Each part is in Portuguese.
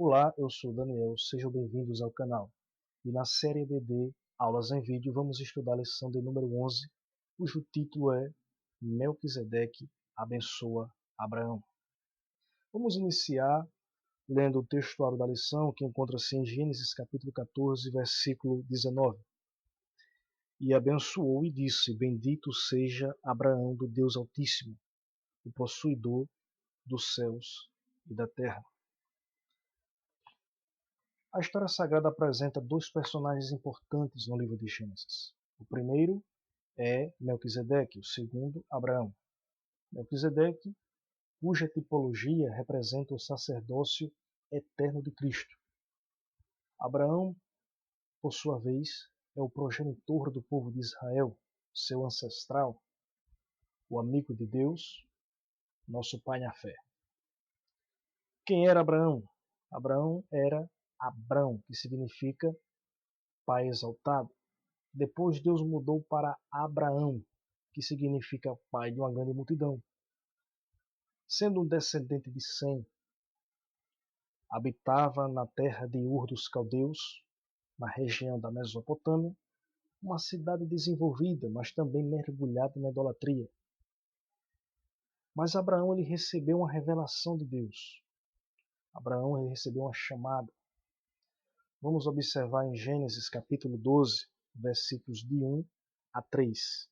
Olá, eu sou o Daniel, sejam bem-vindos ao canal. E na série EBD Aulas em Vídeo vamos estudar a lição de número 11, cujo título é Melquisedeque abençoa Abraão. Vamos iniciar lendo o textuário da lição, que encontra-se em Gênesis capítulo 14, versículo 19. E abençoou e disse: Bendito seja Abraão do Deus Altíssimo, o possuidor dos céus e da terra. A história sagrada apresenta dois personagens importantes no livro de Gênesis. O primeiro é Melquisedeque, o segundo, Abraão. Melquisedeque, cuja tipologia representa o sacerdócio eterno de Cristo. Abraão, por sua vez, é o progenitor do povo de Israel, seu ancestral, o amigo de Deus, nosso pai na fé. Quem era Abraão? Abraão era Abrão, que significa pai exaltado. Depois Deus mudou para Abraão, que significa pai de uma grande multidão. Sendo um descendente de Sem, habitava na terra de Ur dos Caldeus, na região da Mesopotâmia, uma cidade desenvolvida, mas também mergulhada na idolatria. Mas Abraão ele recebeu uma revelação de Deus. Abraão ele recebeu uma chamada. Vamos observar em Gênesis capítulo 12, versículos de 1 a 3.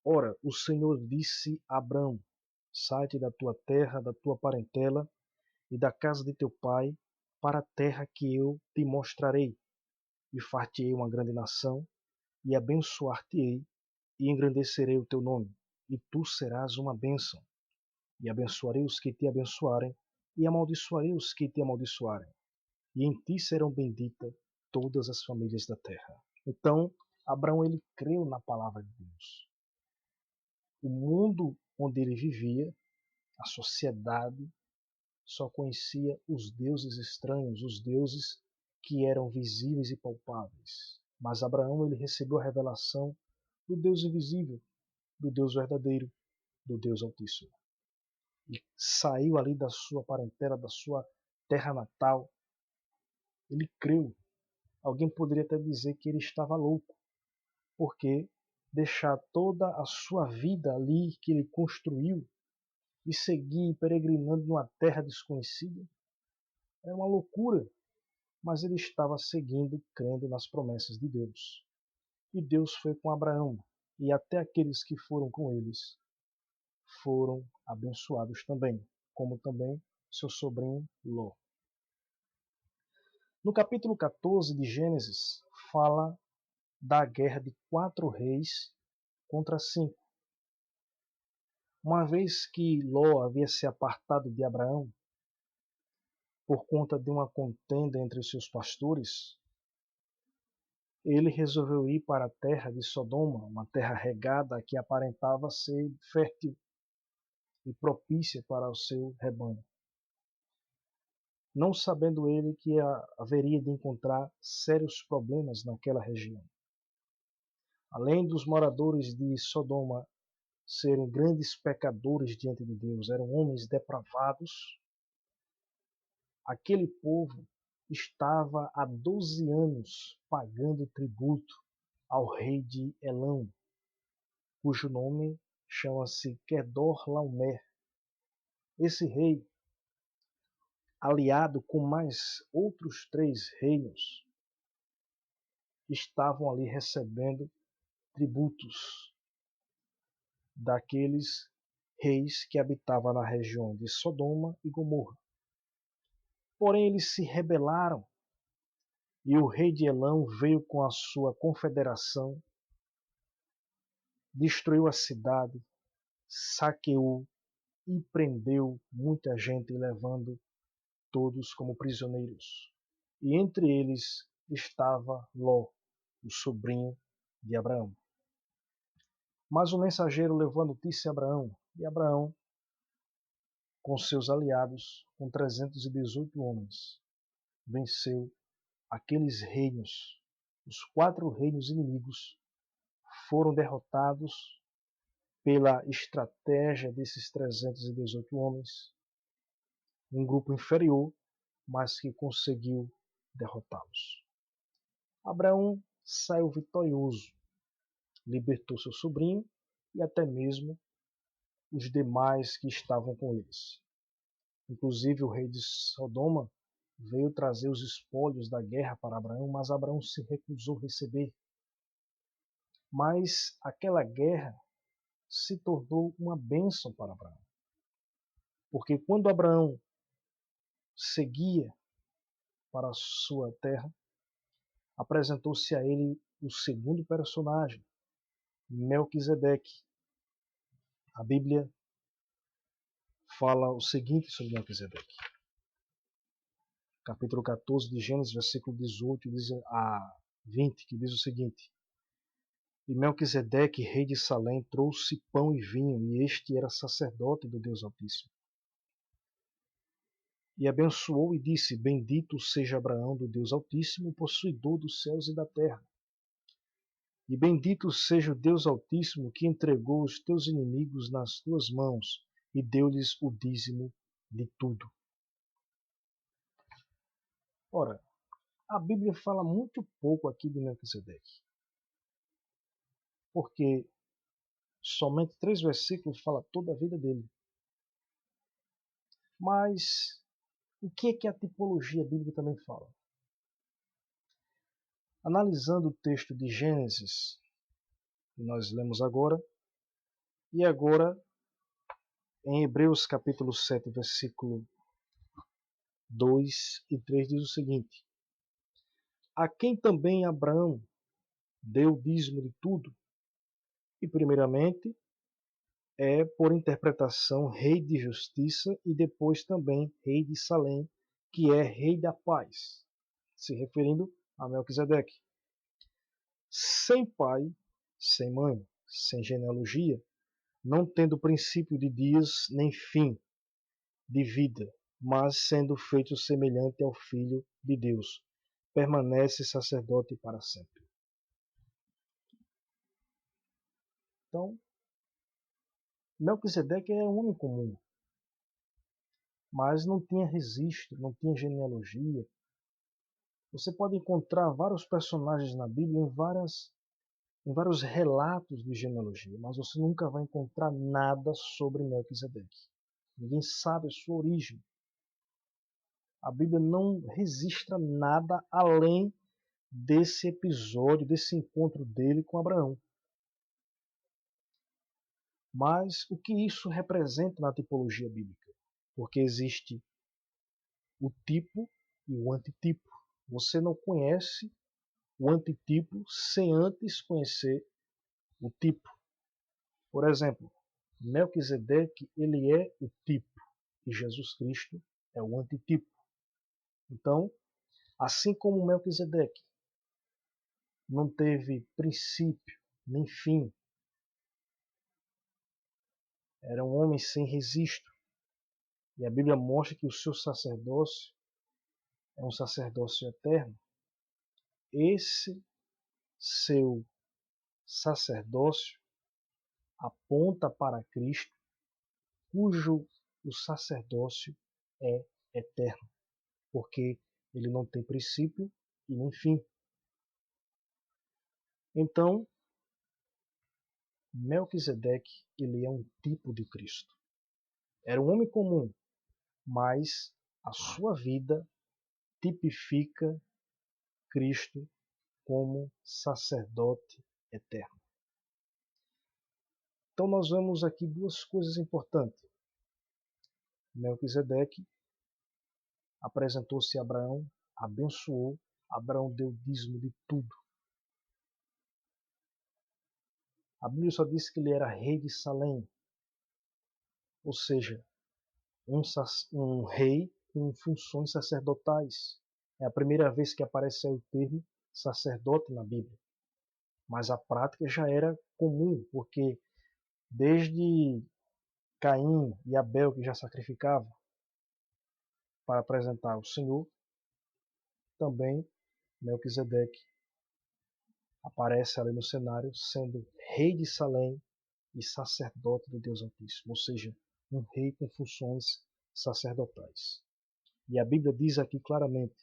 Ora, o Senhor disse a Abrão: Sai-te da tua terra, da tua parentela e da casa de teu pai, para a terra que eu te mostrarei, e far-te-ei uma grande nação, e abençoar-te-ei, e engrandecerei o teu nome, e tu serás uma bênção. E abençoarei os que te abençoarem, e amaldiçoarei os que te amaldiçoarem, e em ti serão benditas todas as famílias da terra. Então, Abraão ele creu na palavra de Deus. O mundo onde ele vivia, a sociedade, só conhecia os deuses estranhos, os deuses que eram visíveis e palpáveis. Mas Abraão ele recebeu a revelação do Deus invisível, do Deus verdadeiro, do Deus Altíssimo. E saiu ali da sua parentela, da sua terra natal. Ele creu. Alguém poderia até dizer que ele estava louco, porque deixar toda a sua vida ali que ele construiu e seguir peregrinando numa terra desconhecida é uma loucura, mas ele estava seguindo, crendo nas promessas de Deus. E Deus foi com Abraão, e até aqueles que foram com eles foram abençoados também, como também seu sobrinho Ló. No capítulo 14 de Gênesis, fala da guerra de 4 reis contra 5. Uma vez que Ló havia se apartado de Abraão, por conta de uma contenda entre os seus pastores, ele resolveu ir para a terra de Sodoma, uma terra regada que aparentava ser fértil e propícia para o seu rebanho. Não sabendo ele que haveria de encontrar sérios problemas naquela região. Além dos moradores de Sodoma serem grandes pecadores diante de Deus, eram homens depravados, aquele povo estava há 12 anos pagando tributo ao rei de Elão, cujo nome chama-se Quedorlaomer. Esse rei, aliado com mais outros 3 reinos, estavam ali recebendo tributos daqueles reis que habitavam na região de Sodoma e Gomorra. Porém, eles se rebelaram e o rei de Elão veio com a sua confederação, destruiu a cidade, saqueou e prendeu muita gente, levando todos como prisioneiros. E entre eles estava Ló, o sobrinho de Abraão. Mas o mensageiro levou a notícia a Abraão, e Abraão, com seus aliados, com 318 homens, venceu aqueles reinos. Os 4 reinos inimigos foram derrotados pela estratégia desses 318 homens, um grupo inferior, mas que conseguiu derrotá-los. Abraão saiu vitorioso, libertou seu sobrinho e até mesmo os demais que estavam com eles. Inclusive o rei de Sodoma veio trazer os espólios da guerra para Abraão, mas Abraão se recusou a receber. Mas aquela guerra se tornou uma bênção para Abraão. Porque quando Abraão seguia para a sua terra, apresentou-se a ele o segundo personagem, Melquisedeque. A Bíblia fala o seguinte sobre Melquisedeque. Capítulo 14 de Gênesis, versículo 18 a 20, que diz o seguinte: E Melquisedeque, rei de Salém, trouxe pão e vinho, e este era sacerdote do Deus Altíssimo. E abençoou e disse: Bendito seja Abraão do Deus Altíssimo, possuidor dos céus e da terra. E bendito seja o Deus Altíssimo, que entregou os teus inimigos nas tuas mãos, e deu-lhes o dízimo de tudo. Ora, a Bíblia fala muito pouco aqui de Melquisedeque, porque somente 3 versículos fala toda a vida dele. Mas o que é que a tipologia bíblica também fala? Analisando o texto de Gênesis, que nós lemos agora, e agora em Hebreus capítulo 7, versículo 2 e 3 diz o seguinte: A quem também Abraão deu o dízimo de tudo, e primeiramente por interpretação rei de justiça e depois também rei de Salém, que é rei da paz, se referindo a Melquisedeque. Sem pai, sem mãe, sem genealogia, não tendo princípio de dias nem fim de vida, mas sendo feito semelhante ao Filho de Deus, permanece sacerdote para sempre. Então, Melquisedeque é um homem comum, mas não tinha registro, não tinha genealogia. Você pode encontrar vários personagens na Bíblia em vários relatos de genealogia, mas você nunca vai encontrar nada sobre Melquisedeque. Ninguém sabe a sua origem. A Bíblia não registra nada além desse episódio, desse encontro dele com Abraão. Mas o que isso representa na tipologia bíblica? Porque existe o tipo e o antitipo. Você não conhece o antitipo sem antes conhecer o tipo. Por exemplo, Melquisedeque, ele é o tipo e Jesus Cristo é o antitipo. Então, assim como Melquisedeque não teve princípio nem fim, era um homem sem registro, e a Bíblia mostra que o seu sacerdócio é um sacerdócio eterno. Esse seu sacerdócio aponta para Cristo, cujo o sacerdócio é eterno, porque ele não tem princípio e nem fim. Então, Melquisedeque, ele é um tipo de Cristo. Era um homem comum, mas a sua vida tipifica Cristo como sacerdote eterno. Então nós vemos aqui duas coisas importantes. Melquisedeque apresentou-se a Abraão, abençoou, Abraão deu dízimo de tudo. A Bíblia só diz que ele era rei de Salém, ou seja, um rei com funções sacerdotais. É a primeira vez que aparece o termo sacerdote na Bíblia. Mas a prática já era comum, porque desde Caim e Abel, que já sacrificavam para apresentar ao Senhor, também Melquisedeque aparece ali no cenário sendo rei de Salém e sacerdote do Deus Altíssimo, ou seja, um rei com funções sacerdotais. E a Bíblia diz aqui claramente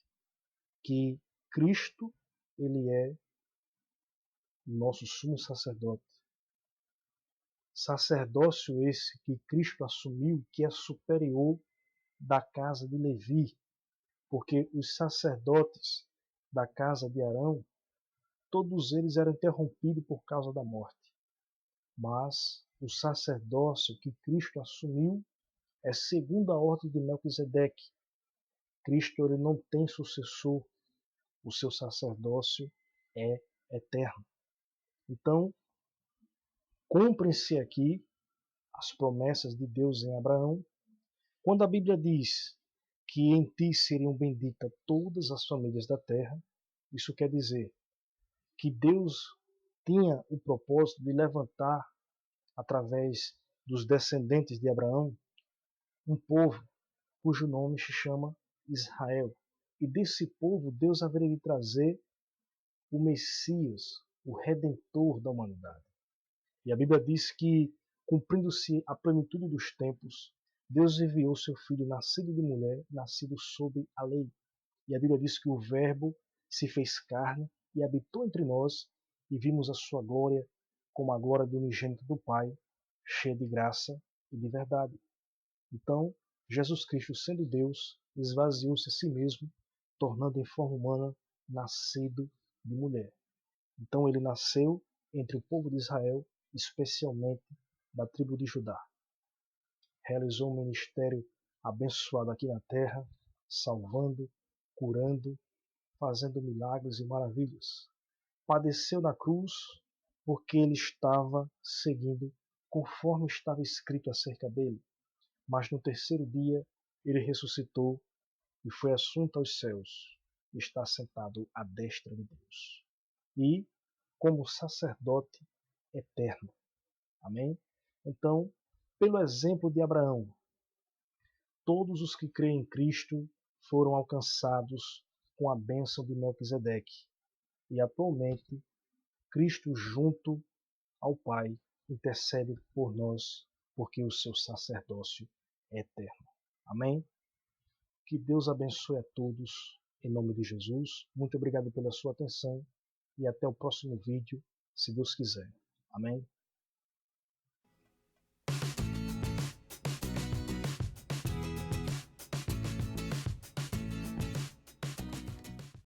que Cristo, ele é o nosso sumo sacerdote. Sacerdócio esse que Cristo assumiu, que é superior da casa de Levi, porque os sacerdotes da casa de Arão, todos eles eram interrompidos por causa da morte. Mas o sacerdócio que Cristo assumiu é segundo a ordem de Melquisedeque. Cristo ele não tem sucessor, o seu sacerdócio é eterno. Então, cumprem-se aqui as promessas de Deus em Abraão, quando a Bíblia diz que em ti seriam benditas todas as famílias da terra. Isso quer dizer que Deus tinha o propósito de levantar, através dos descendentes de Abraão, um povo cujo nome se chama Israel. E desse povo Deus haveria de trazer o Messias, o Redentor da humanidade. E a Bíblia diz que, cumprindo-se a plenitude dos tempos, Deus enviou seu Filho, nascido de mulher, nascido sob a lei. E a Bíblia diz que o Verbo se fez carne e habitou entre nós, e vimos a sua glória como a glória do unigênito do Pai, cheia de graça e de verdade. Então, Jesus Cristo, sendo Deus, esvaziou-se a si mesmo, tornando em forma humana, nascido de mulher. Então ele nasceu entre o povo de Israel, especialmente da tribo de Judá. Realizou um ministério abençoado aqui na terra, salvando, curando, fazendo milagres e maravilhas. Padeceu na cruz porque ele estava seguindo conforme estava escrito acerca dele. Mas no terceiro dia ele ressuscitou e foi assunto aos céus, e está sentado à destra de Deus. E como sacerdote eterno. Amém? Então, pelo exemplo de Abraão, todos os que creem em Cristo foram alcançados com a bênção de Melquisedeque. E atualmente, Cristo junto ao Pai intercede por nós, porque o seu sacerdócio é eterno. Amém? Que Deus abençoe a todos, em nome de Jesus. Muito obrigado pela sua atenção e até o próximo vídeo, se Deus quiser. Amém?